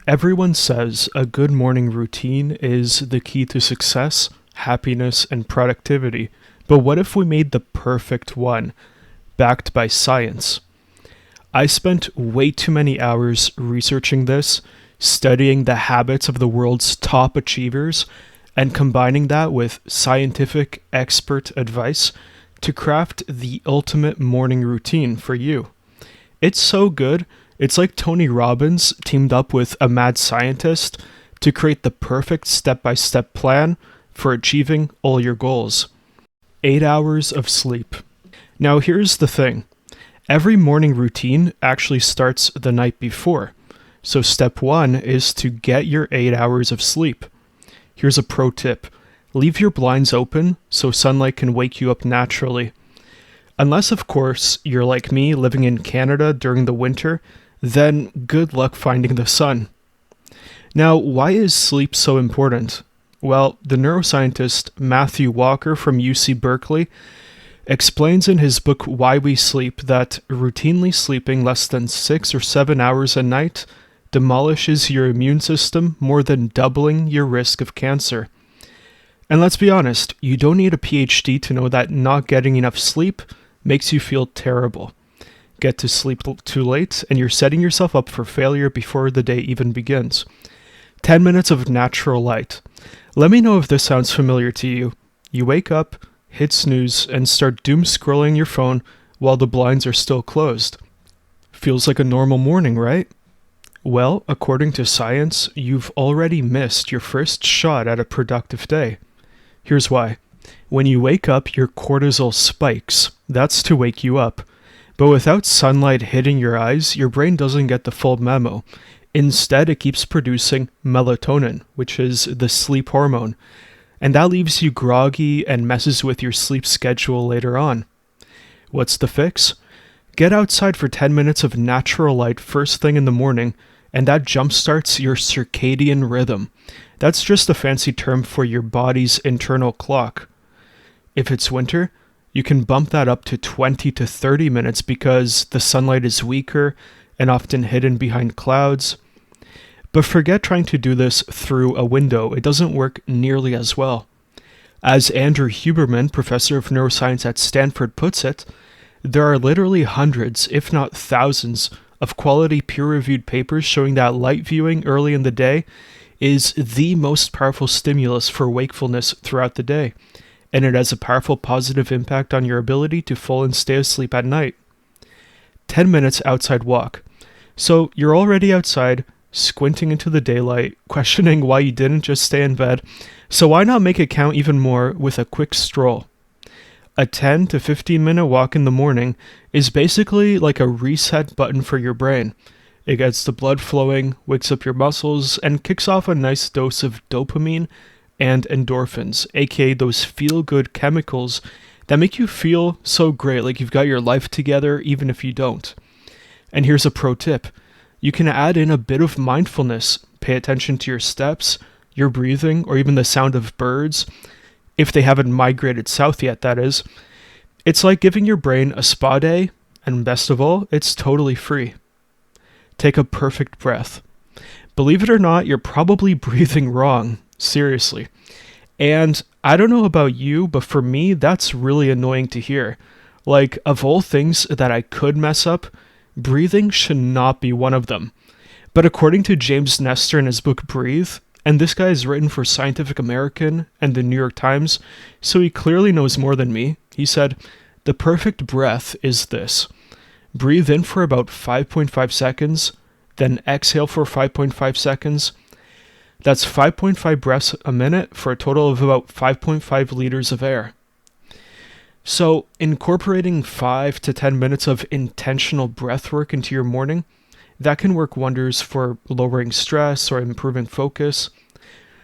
Everyone says a good morning routine is the key to success, happiness, and productivity. But what if we made the perfect one, backed by science? I spent way too many hours researching this, studying the habits of the world's top achievers, and combining that with scientific expert advice to craft the ultimate morning routine for you. It's so good, it's like Tony Robbins teamed up with a mad scientist to create the perfect step-by-step plan for achieving all your goals. 8 hours of sleep. Now here's the thing. Every morning routine actually starts the night before. So step 1 is to get your 8 hours of sleep. Here's a pro tip. Leave your blinds open so sunlight can wake you up naturally. Unless, of course, you're like me living in Canada during the winter, then good luck finding the sun. Now, why is sleep so important? Well, the neuroscientist Matthew Walker from UC Berkeley explains in his book Why We Sleep that routinely sleeping less than 6 or 7 hours a night demolishes your immune system, more than doubling your risk of cancer. And let's be honest, you don't need a PhD to know that not getting enough sleep makes you feel terrible. Get to sleep too late, and you're setting yourself up for failure before the day even begins. 10 minutes of natural light. Let me know if this sounds familiar to you. You wake up, hit snooze, and start doom scrolling your phone while the blinds are still closed. Feels like a normal morning, right? Well, according to science, you've already missed your first shot at a productive day. Here's why. When you wake up, your cortisol spikes. That's to wake you up. But without sunlight hitting your eyes, your brain doesn't get the full memo. Instead, it keeps producing melatonin, which is the sleep hormone. And that leaves you groggy and messes with your sleep schedule later on. What's the fix? Get outside for 10 minutes of natural light first thing in the morning, and that jumpstarts your circadian rhythm. That's just a fancy term for your body's internal clock. If it's winter, you can bump that up to 20 to 30 minutes because the sunlight is weaker and often hidden behind clouds. But forget trying to do this through a window. It doesn't work nearly as well. As Andrew Huberman, professor of neuroscience at Stanford, puts it, there are literally hundreds, if not thousands, of quality peer-reviewed papers showing that light viewing early in the day is the most powerful stimulus for wakefulness throughout the day, and it has a powerful positive impact on your ability to fall and stay asleep at night. 10 minutes outside walk. So you're already outside, squinting into the daylight, questioning why you didn't just stay in bed, so why not make it count even more with a quick stroll? A 10 to 15 minute walk in the morning is basically like a reset button for your brain. It gets the blood flowing, wakes up your muscles, and kicks off a nice dose of dopamine and endorphins, aka those feel-good chemicals that make you feel so great, like you've got your life together even if you don't. And here's a pro tip. You can add in a bit of mindfulness. Pay attention to your steps, your breathing, or even the sound of birds, if they haven't migrated south yet, that is. It's like giving your brain a spa day, and best of all, it's totally free. Take a perfect breath. Believe it or not, you're probably breathing wrong. Seriously. And I don't know about you, but for me, that's really annoying to hear. Like, of all things that I could mess up, breathing should not be one of them. But according to James Nestor in his book Breathe, and this guy is written for Scientific American and the New York Times, so he clearly knows more than me, he said, the perfect breath is this. Breathe in for about 5.5 seconds, then exhale for 5.5 seconds. That's 5.5 breaths a minute for a total of about 5.5 liters of air. So, incorporating 5 to 10 minutes of intentional breath work into your morning, that can work wonders for lowering stress or improving focus.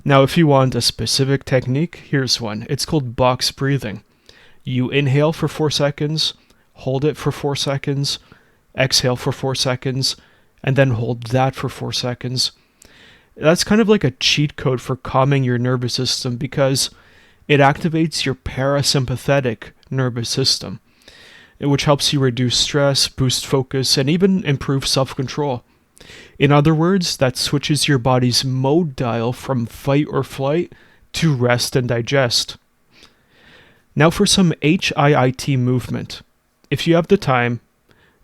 Now, if you want a specific technique, here's one. It's called box breathing. You inhale for 4 seconds, hold it for 4 seconds, exhale for 4 seconds, and then hold that for 4 seconds. That's kind of like a cheat code for calming your nervous system because it activates your parasympathetic nervous system, which helps you reduce stress, boost focus, and even improve self-control. In other words, that switches your body's mode dial from fight or flight to rest and digest. Now for some HIIT movement. If you have the time,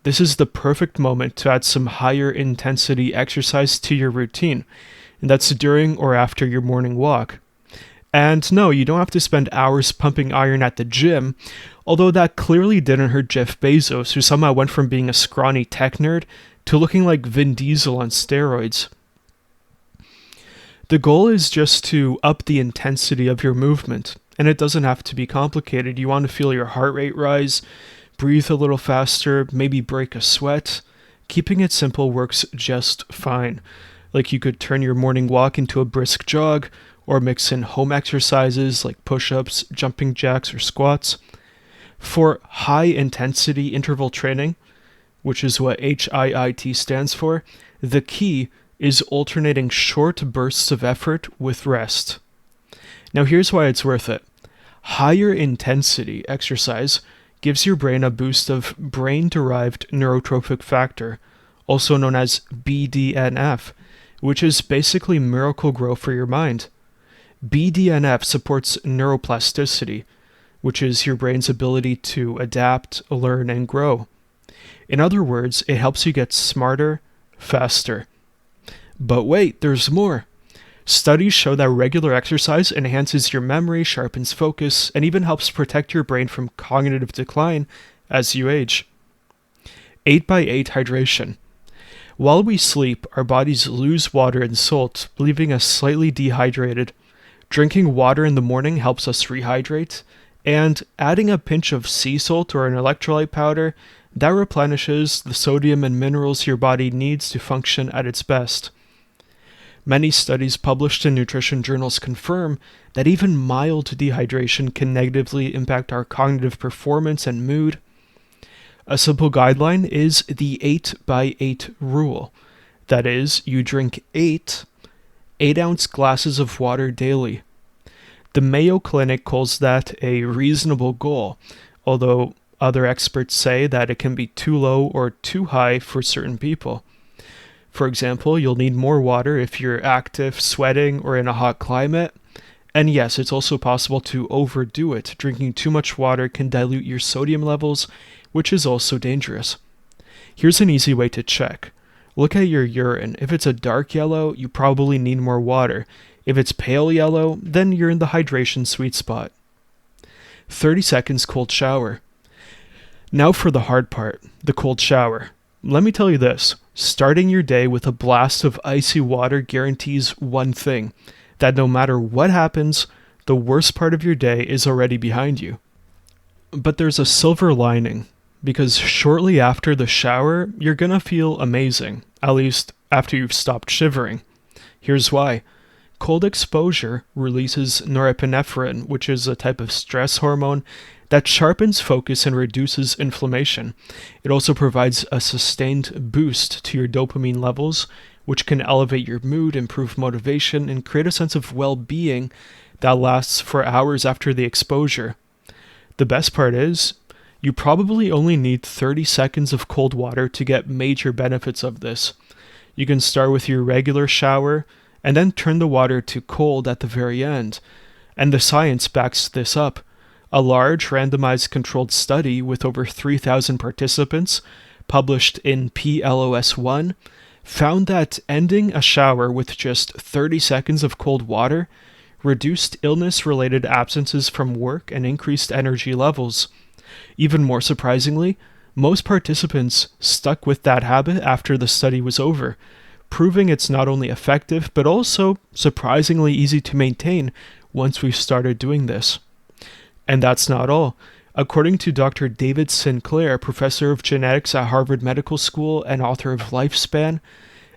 this is the perfect moment to add some higher intensity exercise to your routine, and that's during or after your morning walk. And no, you don't have to spend hours pumping iron at the gym, although that clearly didn't hurt Jeff Bezos, who somehow went from being a scrawny tech nerd to looking like Vin Diesel on steroids. The goal is just to up the intensity of your movement, and it doesn't have to be complicated. You want to feel your heart rate rise, breathe a little faster, maybe break a sweat. Keeping it simple works just fine. Like you could turn your morning walk into a brisk jog, or mix in home exercises like push-ups, jumping jacks, or squats. For high-intensity interval training, which is what HIIT stands for, the key is alternating short bursts of effort with rest. Now here's why it's worth it. Higher intensity exercise gives your brain a boost of brain-derived neurotrophic factor, also known as BDNF, which is basically Miracle-Gro for your mind. BDNF supports neuroplasticity, which is your brain's ability to adapt, learn, and grow. In other words, it helps you get smarter, faster. But wait, there's more. Studies show that regular exercise enhances your memory, sharpens focus, and even helps protect your brain from cognitive decline as you age. 8x8 hydration. While we sleep, our bodies lose water and salt, leaving us slightly dehydrated. Drinking water in the morning helps us rehydrate, and adding a pinch of sea salt or an electrolyte powder, that replenishes the sodium and minerals your body needs to function at its best. Many studies published in nutrition journals confirm that even mild dehydration can negatively impact our cognitive performance and mood. A simple guideline is the 8x8 rule. That is, you drink 8-ounce glasses of water daily. The Mayo Clinic calls that a reasonable goal, although other experts say that it can be too low or too high for certain people. For example, you'll need more water if you're active, sweating, or in a hot climate. And yes, it's also possible to overdo it. Drinking too much water can dilute your sodium levels, which is also dangerous. Here's an easy way to check. Look at your urine. If it's a dark yellow, you probably need more water. If it's pale yellow, then you're in the hydration sweet spot. 30 seconds cold shower. Now for the hard part, the cold shower. Let me tell you this, starting your day with a blast of icy water guarantees one thing, that no matter what happens, the worst part of your day is already behind you. But there's a silver lining, because shortly after the shower, you're gonna feel amazing, at least after you've stopped shivering. Here's why. Cold exposure releases norepinephrine, which is a type of stress hormone that sharpens focus and reduces inflammation. It also provides a sustained boost to your dopamine levels, which can elevate your mood, improve motivation, and create a sense of well-being that lasts for hours after the exposure. The best part is, you probably only need 30 seconds of cold water to get major benefits of this. You can start with your regular shower, and then turn the water to cold at the very end. And the science backs this up. A large randomized controlled study with over 3,000 participants, published in PLOS One, found that ending a shower with just 30 seconds of cold water reduced illness-related absences from work and increased energy levels. Even more surprisingly, most participants stuck with that habit after the study was over, proving it's not only effective, but also surprisingly easy to maintain once we've started doing this. And that's not all. According to Dr. David Sinclair, professor of genetics at Harvard Medical School and author of Lifespan,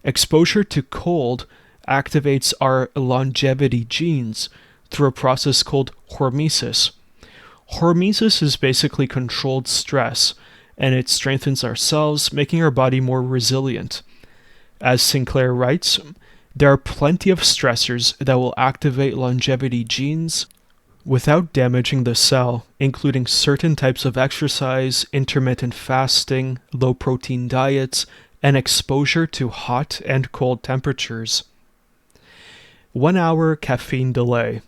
exposure to cold activates our longevity genes through a process called hormesis. Hormesis is basically controlled stress, and it strengthens our cells, making our body more resilient. As Sinclair writes, there are plenty of stressors that will activate longevity genes without damaging the cell, including certain types of exercise, intermittent fasting, low-protein diets, and exposure to hot and cold temperatures. 1 hour caffeine delay.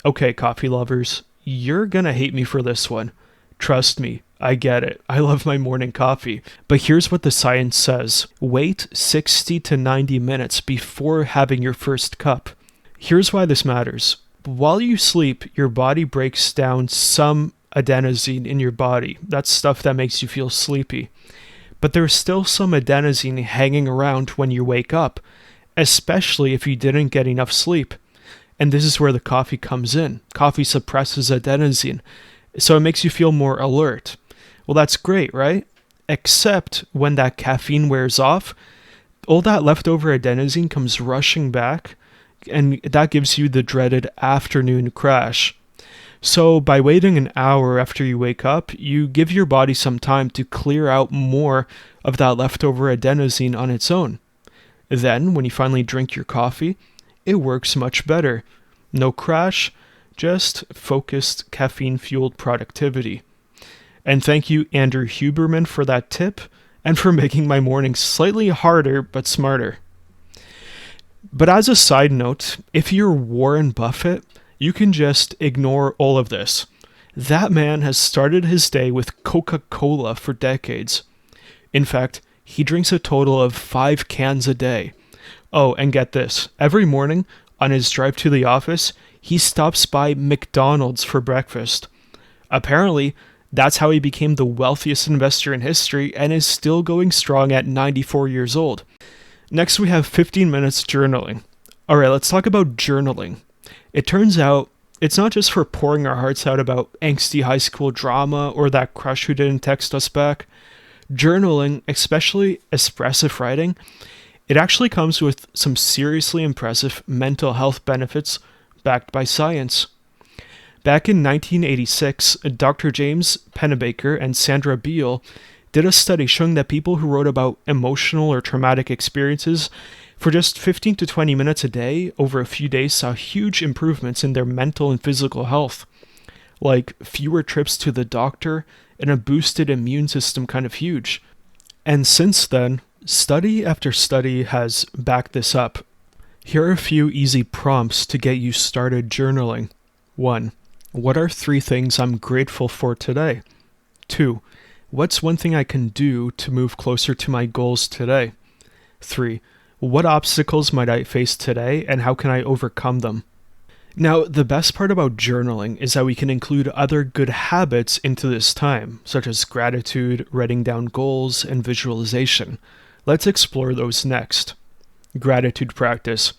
Okay, coffee lovers, you're gonna hate me for this one. Trust me, I get it. I love my morning coffee. But here's what the science says. Wait 60 to 90 minutes before having your first cup. Here's why this matters. While you sleep, your body breaks down some adenosine in your body. That's stuff that makes you feel sleepy. But there's still some adenosine hanging around when you wake up, especially if you didn't get enough sleep. And this is where the coffee comes in. Coffee suppresses adenosine, so it makes you feel more alert. Well, that's great, right? Except when that caffeine wears off, all that leftover adenosine comes rushing back, and that gives you the dreaded afternoon crash. So by waiting an hour after you wake up, you give your body some time to clear out more of that leftover adenosine on its own. Then, when you finally drink your coffee, it works much better. No crash, just focused caffeine-fueled productivity. And thank you, Andrew Huberman, for that tip, and for making my mornings slightly harder but smarter. But as a side note, if you're Warren Buffett, you can just ignore all of this. That man has started his day with Coca-Cola for decades. In fact, he drinks a total of 5 cans a day. Oh, and get this, every morning, on his drive to the office, he stops by McDonald's for breakfast. Apparently, that's how he became the wealthiest investor in history and is still going strong at 94 years old. Next, we have 15 minutes journaling. Alright, let's talk about journaling. It turns out, it's not just for pouring our hearts out about angsty high school drama or that crush who didn't text us back. Journaling, especially expressive writing, it actually comes with some seriously impressive mental health benefits backed by science. Back in 1986, Dr. James Pennebaker and Sandra Beale did a study showing that people who wrote about emotional or traumatic experiences for just 15 to 20 minutes a day over a few days saw huge improvements in their mental and physical health, like fewer trips to the doctor and a boosted immune system, kind of huge. And since then, study after study has backed this up. Here are a few easy prompts to get you started journaling. 1. What are 3 things I'm grateful for today? 2. What's one thing I can do to move closer to my goals today? 3. What obstacles might I face today and how can I overcome them? Now, the best part about journaling is that we can include other good habits into this time, such as gratitude, writing down goals, and visualization. Let's explore those next. Gratitude practice.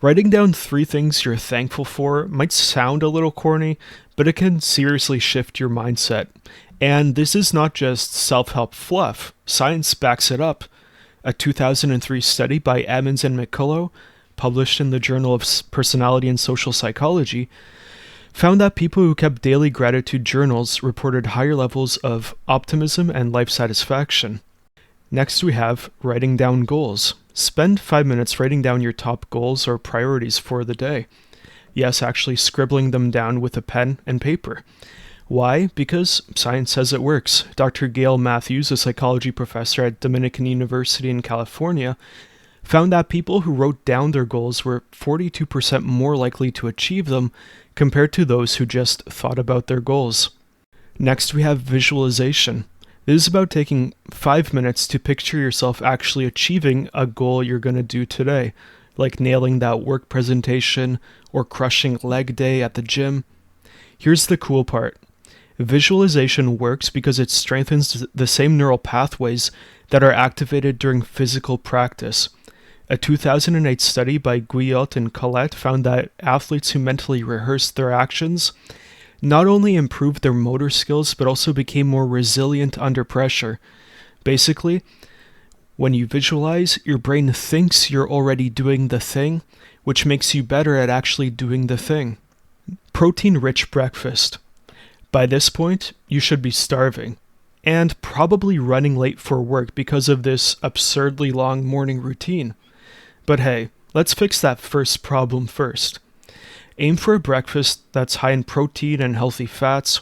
Writing down 3 things you're thankful for might sound a little corny, but it can seriously shift your mindset. And this is not just self-help fluff. Science backs it up. A 2003 study by Emmons and McCullough, published in the Journal of Personality and Social Psychology, found that people who kept daily gratitude journals reported higher levels of optimism and life satisfaction. Next, we have writing down goals. Spend 5 minutes writing down your top goals or priorities for the day. Yes, actually scribbling them down with a pen and paper. Why? Because science says it works. Dr. Gail Matthews, a psychology professor at Dominican University in California, found that people who wrote down their goals were 42% more likely to achieve them compared to those who just thought about their goals. Next, we have visualization. This is about taking 5 minutes to picture yourself actually achieving a goal you're going to do today, like nailing that work presentation or crushing leg day at the gym. Here's the cool part. Visualization works because it strengthens the same neural pathways that are activated during physical practice. A 2008 study by Guillot and Collette found that athletes who mentally rehearsed their actions not only improved their motor skills, but also became more resilient under pressure. Basically, when you visualize, your brain thinks you're already doing the thing, which makes you better at actually doing the thing. Protein-rich breakfast. By this point, you should be starving, and probably running late for work because of this absurdly long morning routine. But hey, let's fix that first problem first. Aim for a breakfast that's high in protein and healthy fats.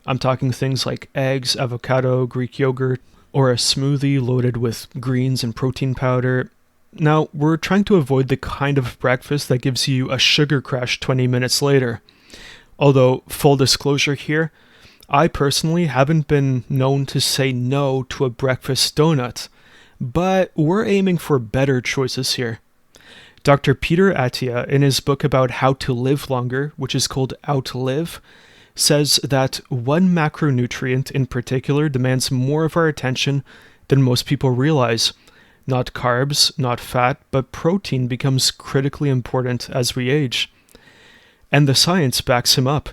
I'm talking things like eggs, avocado, Greek yogurt, or a smoothie loaded with greens and protein powder. Now, we're trying to avoid the kind of breakfast that gives you a sugar crash 20 minutes later. Although, full disclosure here, I personally haven't been known to say no to a breakfast donut, but we're aiming for better choices here. Dr. Peter Attia, in his book about how to live longer, which is called Outlive, says that one macronutrient in particular demands more of our attention than most people realize. Not carbs, not fat, but protein becomes critically important as we age. And the science backs him up.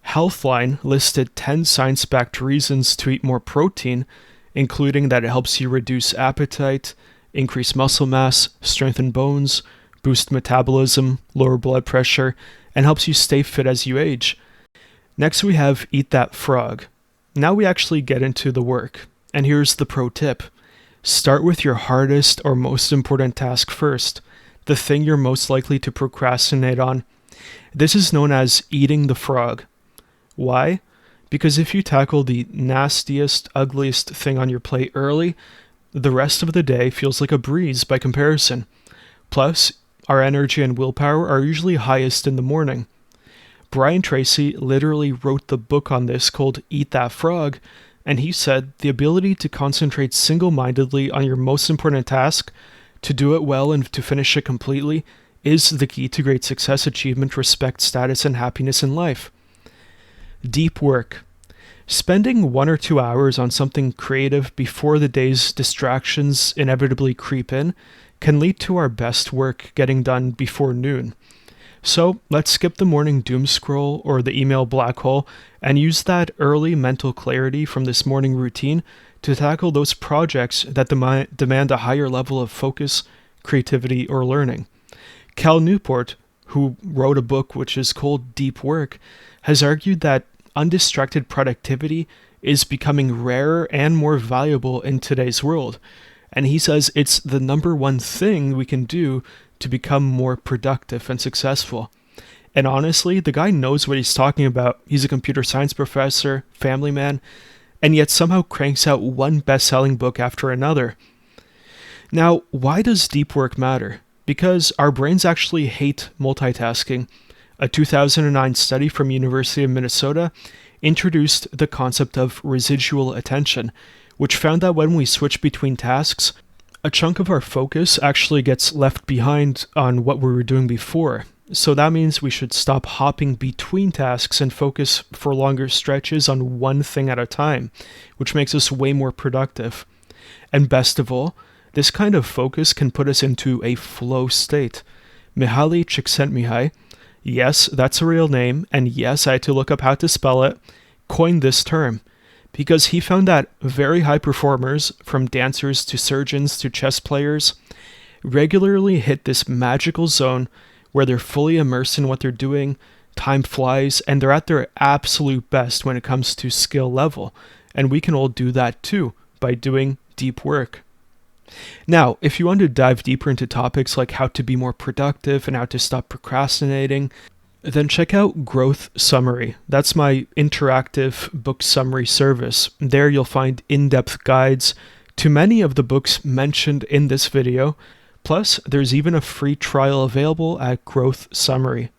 Healthline listed 10 science-backed reasons to eat more protein, including that it helps you reduce appetite, increase muscle mass, strengthen bones, boost metabolism, lower blood pressure, and helps you stay fit as you age. Next we have Eat That Frog. Now we actually get into the work. And here's the pro tip. Start with your hardest or most important task first, the thing you're most likely to procrastinate on. This is known as eating the frog. Why? Because if you tackle the nastiest, ugliest thing on your plate early, the rest of the day feels like a breeze by comparison. Plus, our energy and willpower are usually highest in the morning. Brian Tracy literally wrote the book on this called Eat That Frog, and he said the ability to concentrate single-mindedly on your most important task, to do it well and to finish it completely, is the key to great success, achievement, respect, status, and happiness in life. Deep work. Spending 1 or 2 hours on something creative before the day's distractions inevitably creep in can lead to our best work getting done before noon. So let's skip the morning doom scroll or the email black hole and use that early mental clarity from this morning routine to tackle those projects that demand a higher level of focus, creativity, or learning. Cal Newport, who wrote a book which is called Deep Work, has argued that undistracted productivity is becoming rarer and more valuable in today's world. And he says it's the number one thing we can do to become more productive and successful. And honestly, the guy knows what he's talking about. He's a computer science professor, family man, and yet somehow cranks out one best-selling book after another. Now, why does deep work matter? Because our brains actually hate multitasking. A 2009 study from University of Minnesota introduced the concept of residual attention, which found that when we switch between tasks, a chunk of our focus actually gets left behind on what we were doing before. So that means we should stop hopping between tasks and focus for longer stretches on one thing at a time, which makes us way more productive. And best of all, this kind of focus can put us into a flow state. Mihaly Csikszentmihalyi, yes, that's a real name, and yes, I had to look up how to spell it, coined this term, because he found that very high performers, from dancers to surgeons to chess players, regularly hit this magical zone where they're fully immersed in what they're doing, time flies, and they're at their absolute best when it comes to skill level. And we can all do that too by doing deep work. Now, if you want to dive deeper into topics like how to be more productive and how to stop procrastinating, then check out Growth Summary. That's my interactive book summary service. There you'll find in-depth guides to many of the books mentioned in this video. Plus, there's even a free trial available at Growth Summary.